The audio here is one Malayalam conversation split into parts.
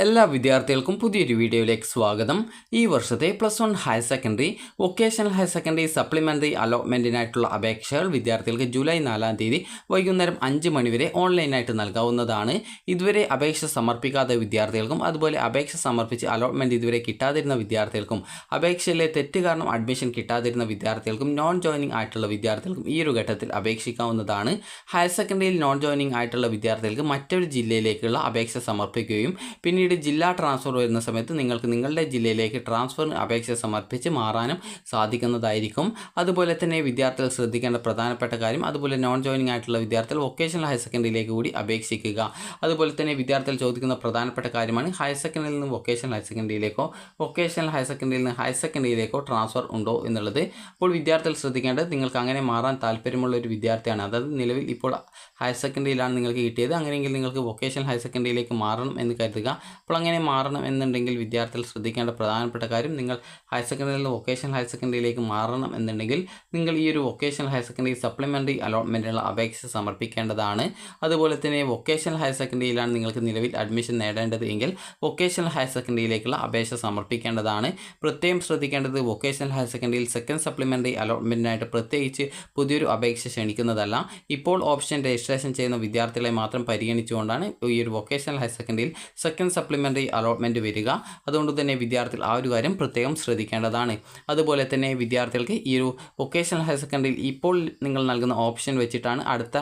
എല്ലാ വിദ്യാർത്ഥികൾക്കും പുതിയൊരു വീഡിയോയിലേക്ക് സ്വാഗതം. ഈ വർഷത്തെ +1 higher secondary, vocational higher secondary supplementary അലോട്ട്മെൻറ്റിനായിട്ടുള്ള അപേക്ഷകൾ വിദ്യാർത്ഥികൾക്ക് ജൂലൈ 4-ാം തീയതി വൈകുന്നേരം 5 മണി വരെ ഓൺലൈനായിട്ട് നൽകാവുന്നതാണ്. ഇതുവരെ അപേക്ഷ സമർപ്പിക്കാത്ത വിദ്യാർത്ഥികൾക്കും അതുപോലെ അപേക്ഷ സമർപ്പിച്ച് അലോട്ട്മെൻറ്റ് ഇതുവരെ കിട്ടാതിരുന്ന വിദ്യാർത്ഥികൾക്കും അപേക്ഷയിലെ തെറ്റ് കാരണം അഡ്മിഷൻ കിട്ടാതിരുന്ന വിദ്യാർത്ഥികൾക്കും നോൺ ജോയിനിങ് ആയിട്ടുള്ള വിദ്യാർത്ഥികൾക്കും ഈ ഒരു ഘട്ടത്തിൽ അപേക്ഷിക്കാവുന്നതാണ്. ഹയർ സെക്കൻഡറിയിൽ നോൺ ജോയിനിങ് ആയിട്ടുള്ള വിദ്യാർത്ഥികൾക്ക് മറ്റൊരു ജില്ലയിലേക്കുള്ള അപേക്ഷ സമർപ്പിക്കുകയും പിന്നീട് ജില്ലാ ട്രാൻസ്ഫർ വരുന്ന സമയത്ത് നിങ്ങൾക്ക് നിങ്ങളുടെ ജില്ലയിലേക്ക് ട്രാൻസ്ഫറിന് അപേക്ഷ സമർപ്പിച്ച് മാറാനും സാധിക്കുന്നതായിരിക്കും. അതുപോലെ തന്നെ വിദ്യാർത്ഥികൾ ശ്രദ്ധിക്കേണ്ട പ്രധാനപ്പെട്ട കാര്യം, അതുപോലെ നോൺ ജോയിനിങ് ആയിട്ടുള്ള വിദ്യാർത്ഥികൾ വൊക്കേഷണൽ ഹയർ സെക്കൻഡറിയിലേക്ക് കൂടി അപേക്ഷിക്കുക. അതുപോലെ തന്നെ വിദ്യാർത്ഥികൾ ചോദിക്കുന്ന പ്രധാനപ്പെട്ട കാര്യമാണ് ഹയർ സെക്കൻഡറിയിൽ നിന്ന് വൊക്കേഷണൽ ഹയർ സെക്കൻഡറിയിലേക്കോ വൊക്കേഷണൽ ഹയർ സെക്കൻഡറിയിൽ നിന്ന് ഹയർ സെക്കൻഡറിയിലേക്കോ ട്രാൻസ്ഫർ ഉണ്ടോ എന്നുള്ളത്. അപ്പോൾ വിദ്യാർത്ഥികൾ ശ്രദ്ധിക്കേണ്ടത്, നിങ്ങൾക്ക് അങ്ങനെ മാറാൻ താല്പര്യമുള്ള ഒരു വിദ്യാർത്ഥിയാണ്, അതായത് നിലവിൽ ഇപ്പോൾ ഹയർ സെക്കൻഡറിയിലാണ് നിങ്ങൾക്ക് കിട്ടിയത്, അങ്ങനെയെങ്കിൽ നിങ്ങൾക്ക് വൊക്കേഷണൽ ഹയർ സെക്കൻഡറിയിലേക്ക് മാറണം എന്ന് കരുതുക. അപ്പോൾ അങ്ങനെ മാറണം എന്നുണ്ടെങ്കിൽ വിദ്യാർത്ഥികൾ ശ്രദ്ധിക്കേണ്ട പ്രധാനപ്പെട്ട കാര്യം, നിങ്ങൾ ഹയർ സെക്കൻഡറിയിൽ നിന്ന് വൊക്കേഷണൽ ഹയർ സെക്കൻഡറിയിലേക്ക് മാറണം എന്നുണ്ടെങ്കിൽ നിങ്ങൾ ഈ ഒരു വൊക്കേഷണൽ ഹയർ സെക്കൻഡറി സപ്ലിമെൻ്ററി അലോട്ട്മെൻറ്റിനുള്ള അപേക്ഷ സമർപ്പിക്കേണ്ടതാണ്. അതുപോലെ തന്നെ വൊക്കേഷണൽ ഹയർ സെക്കൻഡറിയിലാണ് നിങ്ങൾക്ക് നിലവിൽ അഡ്മിഷൻ നേടേണ്ടത് എങ്കിൽ വൊക്കേഷണൽ ഹയർ സെക്കൻഡറിയിലേക്കുള്ള അപേക്ഷ സമർപ്പിക്കേണ്ടതാണ്. പ്രത്യേകം ശ്രദ്ധിക്കേണ്ടത്, വൊക്കേഷണൽ ഹയർ സെക്കൻഡറിയിൽ സെക്കൻഡ് സപ്ലിമെൻ്ററി അലോട്ട്മെൻറ്റിനായിട്ട് പ്രത്യേകിച്ച് പുതിയൊരു അപേക്ഷ ക്ഷണിക്കുന്നതല്ല. ഇപ്പോൾ ഓപ്ഷൻ രജിസ്ട്രേഷൻ ചെയ്യുന്ന വിദ്യാർത്ഥികളെ മാത്രം പരിഗണിച്ചുകൊണ്ടാണ് ഈ ഒരു വൊക്കേഷണൽ ഹയർ സെക്കൻഡറിയിൽ സെക്കൻഡ് സപ്ലിമെൻ്ററി അലോട്ട്മെൻറ്റ് വരിക. അതുകൊണ്ട് തന്നെ വിദ്യാർത്ഥികൾ ആ ഒരു കാര്യം പ്രത്യേകം ശ്രദ്ധിക്കേണ്ടതാണ്. അതുപോലെ തന്നെ വിദ്യാർത്ഥികൾക്ക് ഈ ഒരു വൊക്കേഷണൽ ഹയർ സെക്കൻഡറിയിൽ ഇപ്പോൾ നിങ്ങൾ നൽകുന്ന ഓപ്ഷൻ വെച്ചിട്ടാണ് അടുത്ത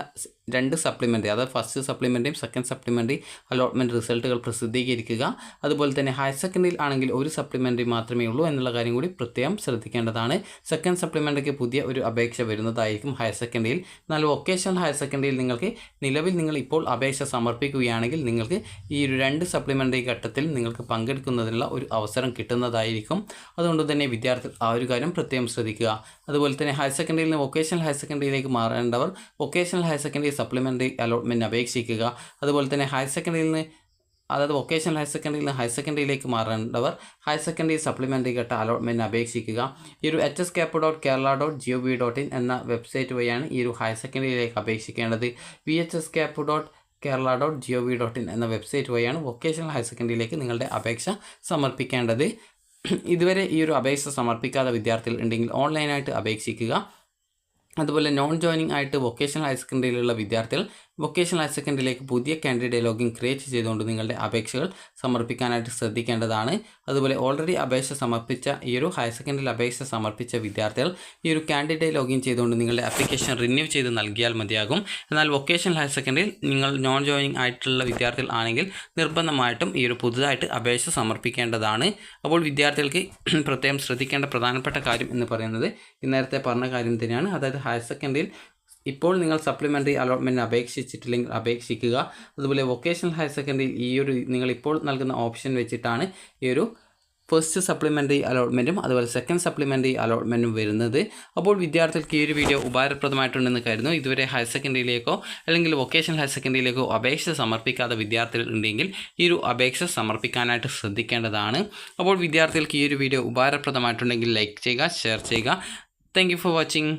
2 സപ്ലിമെൻ്ററി, അതായത് ഫസ്റ്റ് സപ്ലിമെൻ്ററിയും സെക്കൻഡ് സപ്ലിമെൻ്ററി അലോട്ട്മെൻറ്റ് റിസൾട്ടുകൾ പ്രസിദ്ധീകരിക്കുക. അതുപോലെ തന്നെ ഹയർ സെക്കൻഡറിയിൽ ആണെങ്കിൽ ഒരു സപ്ലിമെൻ്ററി മാത്രമേ ഉള്ളൂ എന്നുള്ള കാര്യം കൂടി പ്രത്യേകം ശ്രദ്ധിക്കേണ്ടതാണ്. സെക്കൻഡ് സപ്ലിമെൻ്ററിക്ക് പുതിയ ഒരു അപേക്ഷ വരുന്നതായിരിക്കും ഹയർ സെക്കൻഡറിയിൽ. എന്നാൽ വൊക്കേഷണൽ ഹയർ സെക്കൻഡറിയിൽ നിങ്ങൾക്ക് നിലവിൽ നിങ്ങൾ ഇപ്പോൾ അപേക്ഷ സമർപ്പിക്കുകയാണെങ്കിൽ നിങ്ങൾക്ക് ഈ ഒരു 2 സപ്ലിമെൻ്ററി ഘട്ടത്തിൽ നിങ്ങൾക്ക് പങ്കെടുക്കുന്നതിനുള്ള ഒരു അവസരം കിട്ടുന്നതായിരിക്കും. അതുകൊണ്ട് തന്നെ വിദ്യാർത്ഥികൾ ആ ഒരു കാര്യം പ്രത്യേകം ശ്രദ്ധിക്കുക. അതുപോലെ തന്നെ ഹയർ സെക്കൻഡറിയിൽ നിന്ന് വൊക്കേഷണൽ ഹയർ സെക്കൻഡറിയിലേക്ക് മാറേണ്ടവർ vocational higher secondary supplementary allotment അപേക്ഷിക്കുക. അതുപോലെ തന്നെ ഹയർ സെക്കൻഡറിയിൽ നിന്ന്, അതായത് വൊക്കേഷണൽ ഹയർ സെക്കൻഡറിയിൽ നിന്ന് ഹയർ സെക്കൻഡറിയിലേക്ക് മാറേണ്ടവർ ഹയർ സെക്കൻഡറി സപ്ലിമെൻ്ററി ഘട്ട അലോട്ട്മെൻറ്റ് അപേക്ഷിക്കുക. ഈ ഒരു hscap.kerala.gov.in എന്ന വെബ്സൈറ്റ് വഴിയാണ് ഈ ഒരു ഹയർ സെക്കൻഡറിയിലേക്ക് അപേക്ഷിക്കേണ്ടത്. vhscap.kerala.gov.in എന്ന വെബ്സൈറ്റ് വഴിയാണ് വൊക്കേഷണൽ ഹയർ സെക്കൻഡറിയിലേക്ക് നിങ്ങളുടെ അപേക്ഷ സമർപ്പിക്കേണ്ടത്. ഇതുവരെ ഈ ഒരു അപേക്ഷ സമർപ്പിക്കാത്ത വിദ്യാർത്ഥികൾ ഉണ്ടെങ്കിൽ ഓൺലൈനായിട്ട് അപേക്ഷിക്കുക. അതുപോലെ നോൺ ജോയിനിങ് ആയിട്ട് വൊക്കേഷണൽ ഹയർ സെക്കൻഡറിയിലുള്ള വിദ്യാർത്ഥികൾ വൊക്കേഷണൽ ഹയർ സെക്കൻഡറിയിലേക്ക് പുതിയ കാൻഡിഡേറ്റ് ലോഗിൻ ക്രിയേറ്റ് ചെയ്തുകൊണ്ട് നിങ്ങളുടെ അപേക്ഷകൾ സമർപ്പിക്കാനായിട്ട് ശ്രദ്ധിക്കേണ്ടതാണ്. അതുപോലെ ഓൾറെഡി അപേക്ഷ സമർപ്പിച്ച ഈ ഒരു ഹയർ സെക്കൻഡറിയിൽ അപേക്ഷ സമർപ്പിച്ച വിദ്യാർത്ഥികൾ ഈ ഒരു കാൻഡിഡേറ്റ് ലോഗിൻ ചെയ്തുകൊണ്ട് നിങ്ങളുടെ ആപ്ലിക്കേഷൻ റിന്യൂ ചെയ്ത് നൽകിയാൽ മതിയാകും. എന്നാൽ വൊക്കേഷണൽ ഹയർ സെക്കൻഡറിയിൽ നിങ്ങൾ നോൺ ജോയിനിങ് ആയിട്ടുള്ള വിദ്യാർത്ഥികൾ ആണെങ്കിൽ നിർബന്ധമായിട്ടും ഈ ഒരു പുതുതായിട്ട് അപേക്ഷ സമർപ്പിക്കേണ്ടതാണ്. അപ്പോൾ വിദ്യാർത്ഥികൾക്ക് പ്രത്യേകം ശ്രദ്ധിക്കേണ്ട പ്രധാനപ്പെട്ട കാര്യം എന്ന് പറയുന്നത് നേരത്തെ പറഞ്ഞ കാര്യം തന്നെയാണ്. അതായത് ഹയർ സെക്കൻഡറിയിൽ ഇപ്പോൾ നിങ്ങൾ സപ്ലിമെൻ്ററി അലോട്ട്മെൻറ്റിന് അപേക്ഷിച്ചിട്ടില്ലെങ്കിൽ അപേക്ഷിക്കുക. അതുപോലെ വൊക്കേഷണൽ ഹയർ സെക്കൻഡറിയിൽ ഈ ഒരു നിങ്ങൾ ഇപ്പോൾ നൽകുന്ന ഓപ്ഷൻ വെച്ചിട്ടാണ് ഈ ഒരു ഫസ്റ്റ് സപ്ലിമെൻ്ററി അലോട്ട്മെൻറ്റും അതുപോലെ സെക്കൻഡ് സപ്ലിമെൻ്ററി അലോട്ട്മെൻറ്റും വരുന്നത്. അപ്പോൾ വിദ്യാർത്ഥികൾക്ക് ഈ ഒരു വീഡിയോ ഉപകാരപ്രദമായിട്ടുണ്ടെന്ന് കരുതുന്നു. ഇതുവരെ ഹയർ സെക്കൻഡറിയിലേക്കോ അല്ലെങ്കിൽ വൊക്കേഷണൽ ഹയർ സെക്കൻഡറിയിലേക്കോ അപേക്ഷ സമർപ്പിക്കാത്ത വിദ്യാർത്ഥികൾ ഉണ്ടെങ്കിൽ ഈ ഒരു അപേക്ഷ സമർപ്പിക്കാനായിട്ട് ശ്രദ്ധിക്കേണ്ടതാണ്. അപ്പോൾ വിദ്യാർത്ഥികൾക്ക് ഈ ഒരു വീഡിയോ ഉപകാരപ്രദമായിട്ടുണ്ടെങ്കിൽ ലൈക്ക് ചെയ്യുക, ഷെയർ ചെയ്യുക. Thank you for watching.